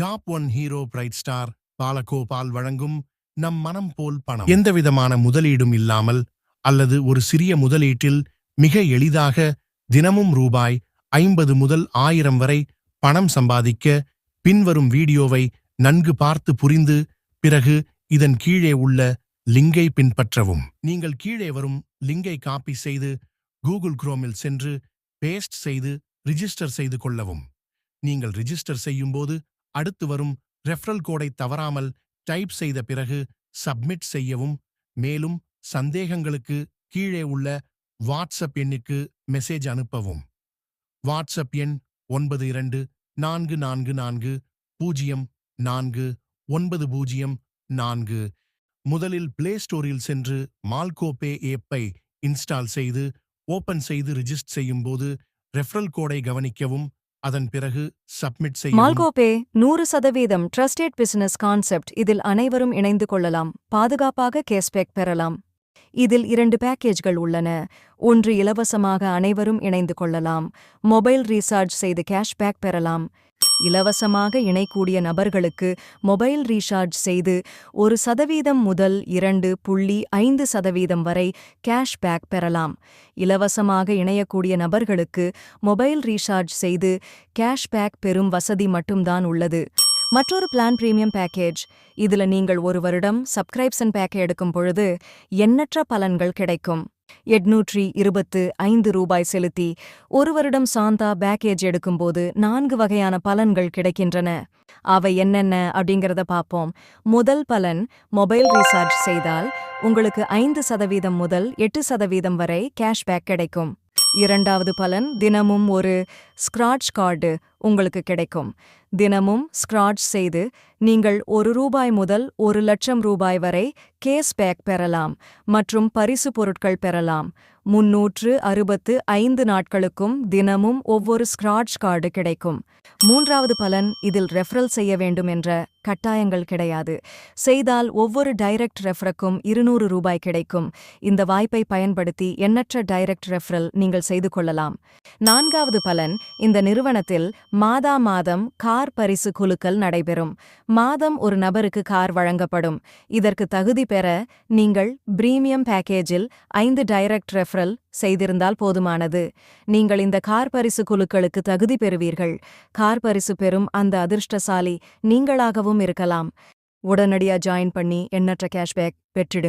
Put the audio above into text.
Top one hero bright star Balagopal வழங்கும் நம் மனம் போல் பணம். எந்தவிதமான முதலீடும் இல்லாமல் அல்லது ஒரு சிறிய முதலீட்டில் மிக எளிதாக தினமும் ரூபாய் 50 முதல் 1000 வரை பணம் சம்பாதிக்க பின்வரும் வீடியோவை நன்கு பார்த்து புரிந்து பிறகு இதன் கீழே உள்ள லிங்கை பின்பற்றவும். நீங்கள் கீழே வரும் லிங்கை காப்பி செய்து கூகுள் குரோமில் சென்று பேஸ்ட் செய்து ரிஜிஸ்டர் செய்து கொள்ளவும். நீங்கள் ரிஜிஸ்டர் செய்யும்போது அடுத்து வரும் ரெஃபரல் கோடை தவறாமல் டைப் செய்த பிறகு சப்மிட் செய்யவும். மேலும் சந்தேகங்களுக்கு கீழே உள்ள வாட்ஸ்அப் எண்ணுக்கு மெசேஜ் அனுப்பவும். வாட்ஸ்அப் எண் 9444049040. முதலில் பிளே ஸ்டோரில் சென்று மால்கோபே ஏப்பை இன்ஸ்டால் செய்து ஓபன் செய்து ரிஜிஸ்டர் செய்யும்போது ரெஃபரல் கோடை கவனிக்கவும். அதன் பிறகு சப்மிட் செய்யவும். மால்கோபே 100% ட்ரஸ்டட் பிசினஸ் கான்செப்ட். இதில் அனைவரும் இணைந்து கொள்ளலாம், பாதுகாப்பாக கேஷ்பேக் பெறலாம். இதில் 2 பேக்கேஜ்கள் உள்ளன. ஒன்று இலவசமாக அனைவரும் இணைந்து கொள்ளலாம், மொபைல் ரீசார்ஜ் செய்து கேஷ்பேக் பெறலாம். இலவசமாக இணைக்கூடிய நபர்களுக்கு மொபைல் ரீசார்ஜ் செய்து 1% முதல் 2.5% வரை கேஷ்பேக் பெறலாம். இலவசமாக இணையக்கூடிய நபர்களுக்கு மொபைல் ரீசார்ஜ் செய்து கேஷ்பேக் பெறும் வசதி மட்டும்தான் உள்ளது. மற்றொரு பிளான் பிரீமியம் பேக்கேஜ். இதுல நீங்கள் 1 வருடம் சப்ஸ்கிரிப்ஷன் பேக்கேஜ் எடுக்கும் பொழுது எண்ணற்ற பலன்கள் கிடைக்கும். 825 ரூபாய் செலுத்தி 1 வருடம் சாந்தா பேக்கேஜ் எடுக்கும்போது 4 வகையான பலன்கள் கிடைக்கின்றன. அவை என்னென்ன அப்படிங்கிறத பார்ப்போம். முதல் பலன், மொபைல் ரீசார்ஜ் செய்தால் உங்களுக்கு 5% முதல் 8% வரை கேஷ்பேக் கிடைக்கும். இரண்டாவது பலன், தினமும் ஒரு ஸ்கிராட்ச் கார்டு உங்களுக்கு கிடைக்கும். தினமும் ஸ்கிராட்ச் செய்து நீங்கள் 1 ரூபாய் முதல் 1 லட்சம் ரூபாய் வரை கேஷ்பேக் பெறலாம் மற்றும் பரிசு பொருட்கள் பெறலாம். 365 நாட்களுக்கும் தினமும் ஒவ்வொரு ஸ்கிராட்ச் கார்டு கிடைக்கும். மூன்றாவது பலன், இதில் ரெஃபரல் செய்ய வேண்டும் என்ற கட்டாயங்கள் கிடையாது. செய்தால் ஒவ்வொரு டைரக்ட் ரெஃபருக்கும் 200 ரூபாய் கிடைக்கும். இந்த வாய்ப்பை பயன்படுத்தி எண்ணற்ற டைரக்ட் ரெஃபரல் நீங்கள் செய்து கொள்ளலாம். நான்காவது பலன், இந்த நிறுவனத்தில் மாதா மாதம் கார் பரிசு குலுக்கல் நடைபெறும். மாதம் ஒரு நபருக்கு கார் வழங்கப்படும். இதற்கு தகுதி பெற நீங்கள் பிரீமியம் பேக்கேஜில் 5 டைரக்ட் ரெஃபரல் செய்திருந்தால் போதுமானது. நீங்கள் இந்த கார் பரிசு குலுக்களுக்கு தகுதி பெறுவீர்கள். கார் பரிசு பெறும் அந்த அதிர்ஷ்டசாலி நீங்களாகவும் இருக்கலாம். உடனடியாக ஜாயின் பண்ணி எண்ணற்ற கேஷ்பேக் பெற்றிடுங்க.